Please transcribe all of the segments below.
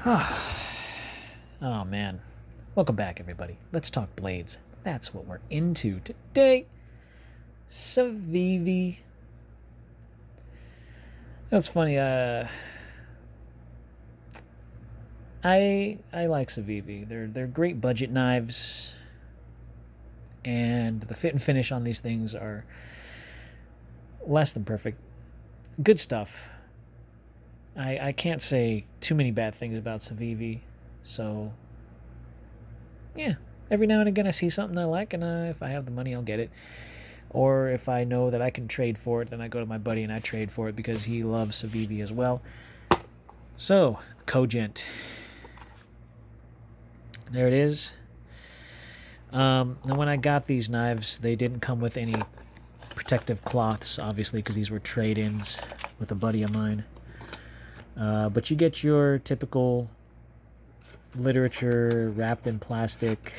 Oh man. Welcome back, everybody. Let's talk blades. That's what we're into today. Civivi. That's funny. I like Civivi. They're great budget knives, and the fit and finish on these things are less than perfect. Good stuff. I can't say too many bad things about Civivi, so yeah. Every now and again, I see something I like, and if I have the money, I'll get it. Or if I know that I can trade for it, then I go to my buddy and I trade for it because he loves Civivi as well. So, Cogent. There it is. And when I got these knives, they didn't come with any protective cloths, obviously, because these were trade-ins with a buddy of mine. But you get your typical literature wrapped in plastic,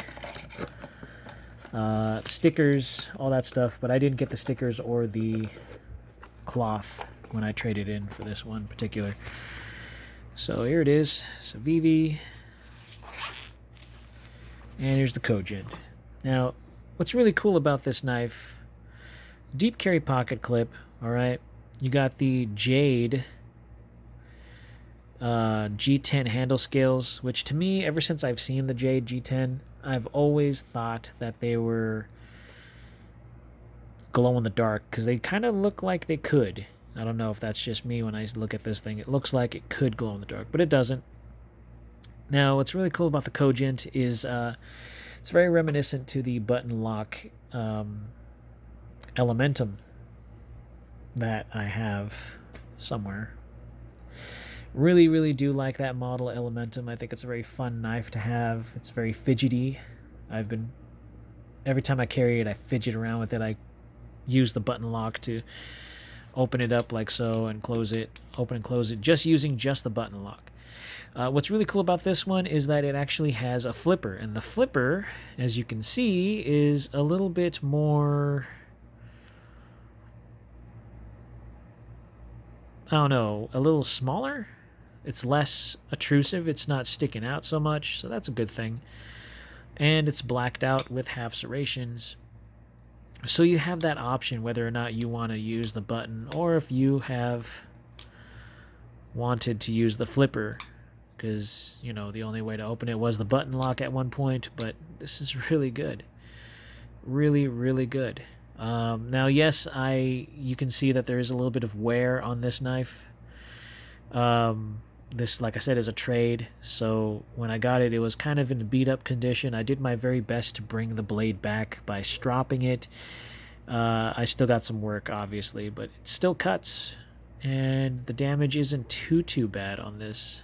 stickers, all that stuff. But I didn't get the stickers or the cloth when I traded in for this one in particular. So here it is, Civivi. And here's the Cogent. Now, what's really cool about this knife, deep carry pocket clip, alright? You got the Jade G10 handle scales, which to me, ever since I've seen the Jade G10, I've always thought that they were glow in the dark, because they kind of look like they could. I don't know if that's just me when I look at this thing. It looks like it could glow in the dark, but it doesn't. Now, what's really cool about the Cogent is it's very reminiscent to the button lock Elementum that I have somewhere. Really, really do like that model Elementum. I think it's a very fun knife to have. It's very fidgety. Every time I carry it, I fidget around with it. I use the button lock to open it up like so and close it, open and close it, just using the button lock. What's really cool about this one is that it actually has a flipper, and the flipper, as you can see, is a little bit more, I don't know, a little smaller. It's less obtrusive. It's not sticking out so much, so that's a good thing. And it's blacked out with half serrations. So you have that option whether or not you want to use the button, or if you have wanted to use the flipper, because, you know, the only way to open it was the button lock at one point, but this is really good. Really, really good. Now, yes, you can see that there is a little bit of wear on this knife. This, like I said, is a trade, so when I got it, it was kind of in a beat-up condition. I did my very best to bring the blade back by stropping it. I still got some work, obviously, but it still cuts, and the damage isn't too bad on this.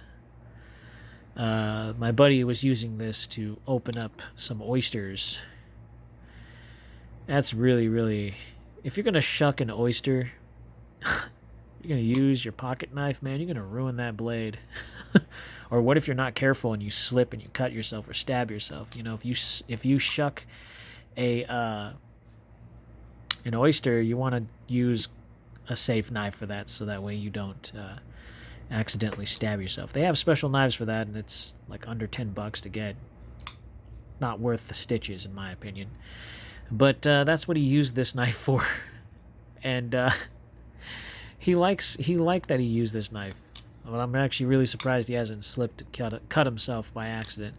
My buddy was using this to open up some oysters. That's really, really... If you're going to shuck an oyster, you're going to use your pocket knife, man, you're going to ruin that blade. Or what if you're not careful and you slip and you cut yourself or stab yourself? You know, if you shuck an oyster, you want to use a safe knife for that, so that way you don't accidentally stab yourself. They have special knives for that, and it's like under $10 to get. Not worth the stitches, in my opinion. But that's what he used this knife for. And he liked that he used this knife. But I'm actually really surprised he hasn't slipped cut himself by accident.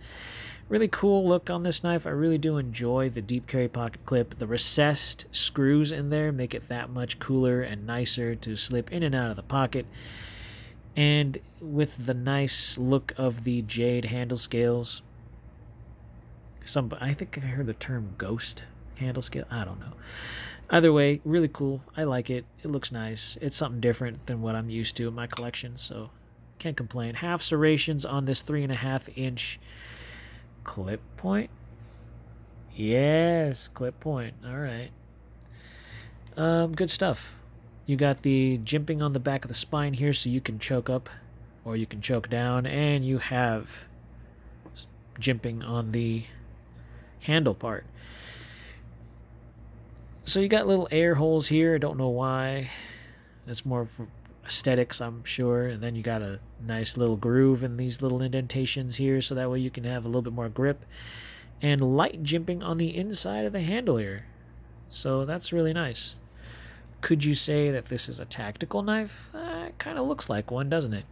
Really cool look on this knife. I really do enjoy the deep carry pocket clip. The recessed screws in there make it that much cooler and nicer to slip in and out of the pocket. And with the nice look of the Jade handle scales, I think I heard the term ghost handle scale. I don't know. Either way, really cool. I like it. It looks nice. It's something different than what I'm used to in my collection, so can't complain. Half serrations on this 3.5-inch clip point. Yes, clip point. All right. Good stuff. You got the jimping on the back of the spine here, so you can choke up or you can choke down, and you have jimping on the handle part. So you got little air holes here. I don't know why. It's more aesthetics, I'm sure. And then you got a nice little groove in these little indentations here, so that way you can have a little bit more grip. And light jimping on the inside of the handle here. So that's really nice. Could you say that this is a tactical knife? It kind of looks like one, doesn't it?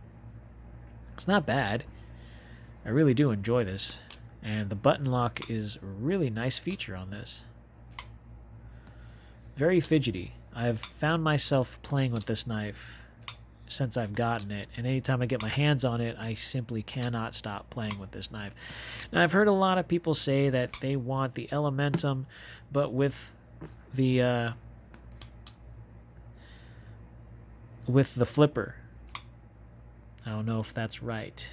It's not bad. I really do enjoy this. And the button lock is a really nice feature on this. Very fidgety. I've found myself playing with this knife since I've gotten it, and anytime I get my hands on it, I simply cannot stop playing with this knife. Now, I've heard a lot of people say that they want the Elementum, but with the flipper. I don't know if that's right.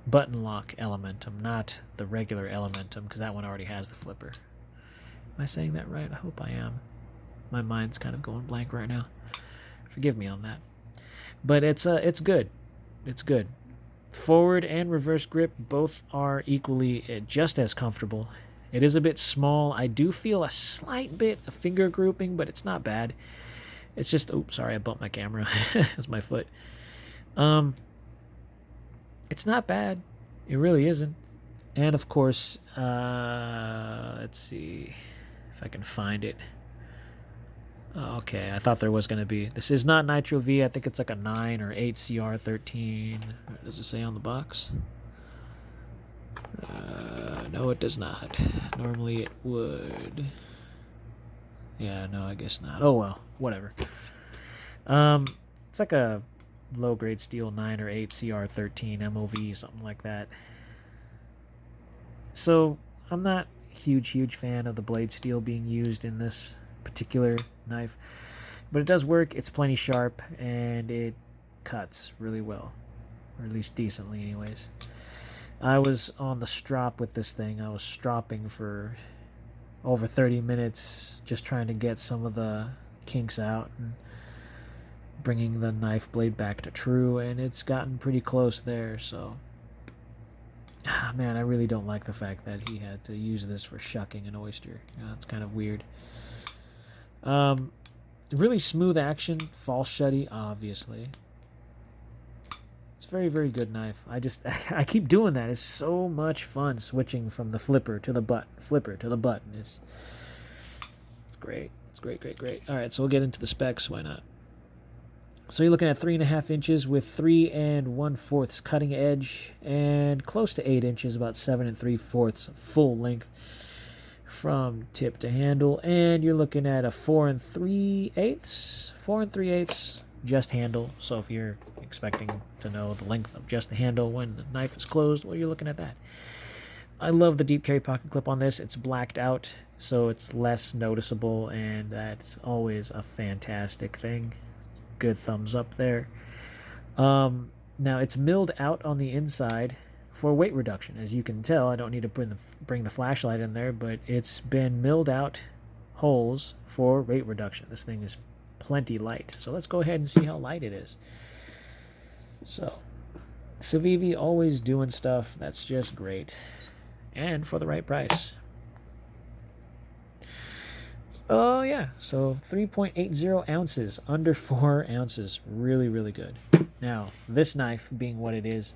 Button lock Elementum, not the regular Elementum, because that one already has the flipper. Am I saying that right? I hope I am. My mind's kind of going blank right now. Forgive me on that. But it's good. It's good. Forward and reverse grip both are equally just as comfortable. It is a bit small. I do feel a slight bit of finger grouping, but it's not bad. It's just, oops, sorry, I bumped my camera. That's my foot. It's not bad. It really isn't. And of course, let's see if I can find it. Okay, I thought there was going to be. This is not Nitro V. I think it's like a 9 or 8 CR13. What does it say on the box? No, it does not. Normally it would. Yeah, no, I guess not. Oh, well, whatever. It's like a low-grade steel 9 or 8 CR13 MOV, something like that. So, I'm not a huge fan of the blade steel being used in this particular knife, but it does work. It's plenty sharp, and it cuts really well, or at least decently anyways. I was on the strop with this thing. I was stropping for over 30 minutes just trying to get some of the kinks out and bringing the knife blade back to true, and it's gotten pretty close there. So man, I really don't like the fact that he had to use this for shucking an oyster. It's kind of weird. Really smooth action, false shutty, obviously. It's a very good knife. I keep doing that. It's so much fun switching from the flipper to the button, flipper to the button. It's great. It's great. All right, so we'll get into the specs. Why not? So you're looking at 3.5 inches with 3 1/4 cutting edge, and close to 8 inches, about 7 3/4 full length from tip to handle, and you're looking at a 4 3/8 just handle. So if you're expecting to know the length of just the handle when the knife is closed, well, you're looking at that. I love the deep carry pocket clip on this. It's blacked out, so it's less noticeable, and that's always a fantastic thing. Good thumbs up there. Now it's milled out on the inside for weight reduction. As you can tell, I don't need to bring the flashlight in there, but it's been milled out holes for weight reduction. This thing is plenty light. So let's go ahead and see how light it is. So Civivi always doing stuff that's just great, and for the right price. Oh yeah, so 3.80 ounces, under 4 ounces. Really good. Now, this knife being what it is,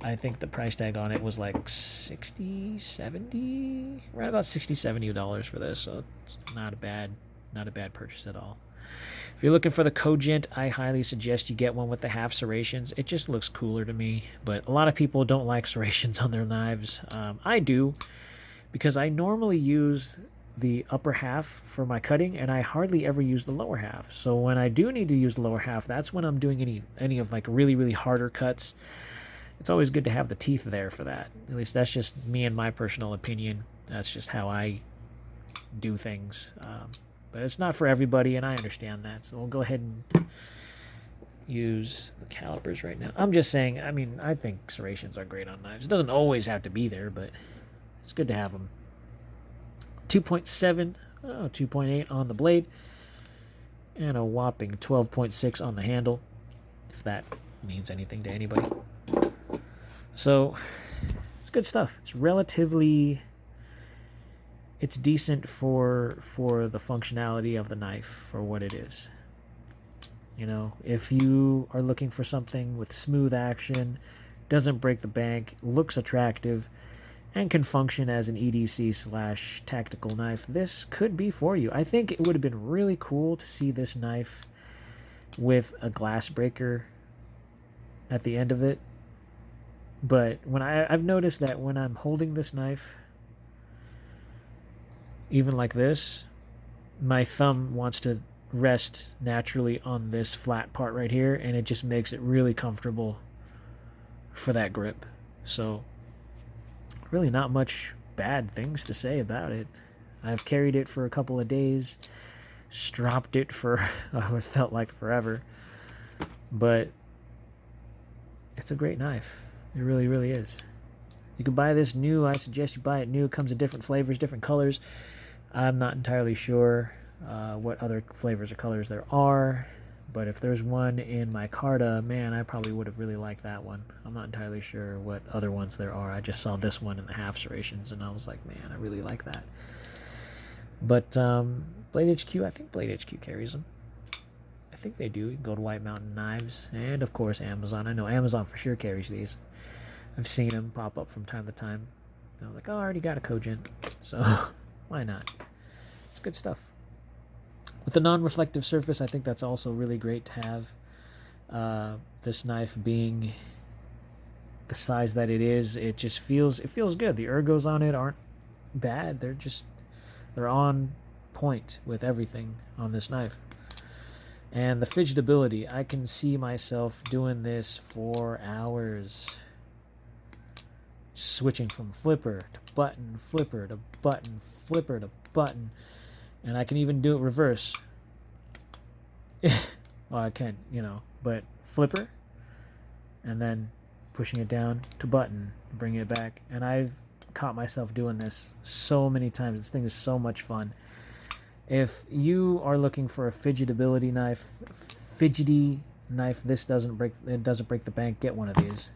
I think the price tag on it was like $60, $70, right about $60, $70 for this, so it's not a bad purchase at all. If you're looking for the Cogent, I highly suggest you get one with the half serrations. It just looks cooler to me, but a lot of people don't like serrations on their knives. I do, because I normally use the upper half for my cutting, and I hardly ever use the lower half. So when I do need to use the lower half, that's when I'm doing any of like really harder cuts. It's always good to have the teeth there for that. At least that's just me and my personal opinion. That's just how I do things. But it's not for everybody, and I understand that. So we'll go ahead and use the calipers right now. I'm just saying, I mean, I think serrations are great on knives. It doesn't always have to be there, but it's good to have them. 2.7, 2.8 on the blade, and a whopping 12.6 on the handle, if that means anything to anybody. So it's good stuff. It's decent for the functionality of the knife for what it is. You know, if you are looking for something with smooth action, doesn't break the bank, looks attractive, and can function as an EDC slash tactical knife, this could be for you. I think it would have been really cool to see this knife with a glass breaker at the end of it. But when I've noticed that when I'm holding this knife, even like this, my thumb wants to rest naturally on this flat part right here, and it just makes it really comfortable for that grip. So really not much bad things to say about it. I've carried it for a couple of days, stropped it for what felt like forever, but it's a great knife. It really, really is. You can buy this new. I suggest you buy it new. It comes in different flavors, different colors. I'm not entirely sure what other flavors or colors there are, but if there's one in Micharta, man, I probably would have really liked that one. I'm not entirely sure what other ones there are. I just saw this one in the half serrations, and I was like, man, I really like that. But Blade HQ, I think Blade HQ carries them. I think they do. You can go to White Mountain Knives, and of course Amazon. I know Amazon for sure carries these. I've seen them pop up from time to time. And I'm like, oh, I already got a Cogent, so why not? It's good stuff. With the non-reflective surface, I think that's also really great to have. This knife being the size that it is, it feels good. The ergos on it aren't bad. They're on point with everything on this knife. And the fidgetability, I can see myself doing this for hours. Switching from flipper to button, flipper to button, flipper to button. And I can even do it reverse. Well, I can't, but flipper, and then pushing it down to button, bringing it back. And I've caught myself doing this so many times. This thing is so much fun. If you are looking for a fidgetability knife, this doesn't break the bank, get one of these.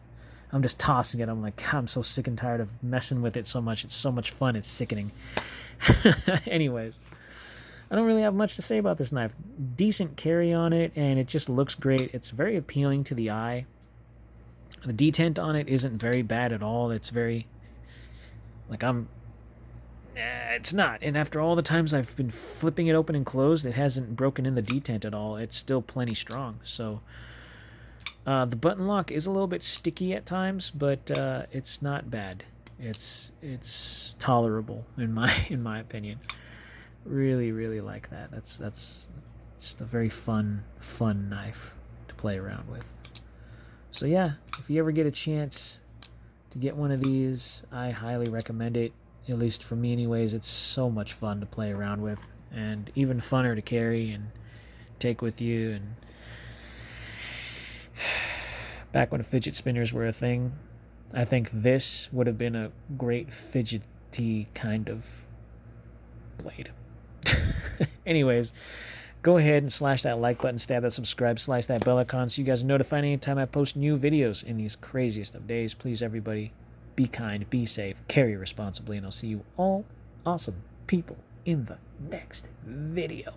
I'm just tossing it. I'm like, I'm so sick and tired of messing with it so much. It's so much fun. It's sickening. Anyways, I don't really have much to say about this knife. Decent carry on it, and it just looks great. It's very appealing to the eye. The detent on it isn't very bad at all. It's very, it's not. And after all the times I've been flipping it open and closed, it hasn't broken in the detent at all. It's still plenty strong. So the button lock is a little bit sticky at times, but it's not bad. It's tolerable in my opinion. Really, really like that. That's just a very fun knife to play around with. So yeah, if you ever get a chance to get one of these, I highly recommend it. At least for me anyways, it's so much fun to play around with, and even funner to carry and take with you. And back when fidget spinners were a thing, I think this would have been a great fidgety kind of blade. Anyways, go ahead and slash that like button, stab that subscribe, slash that bell icon so you guys are notified anytime I post new videos in these craziest of days. Please, everybody, be kind, be safe, carry responsibly, and I'll see you all awesome people in the next video.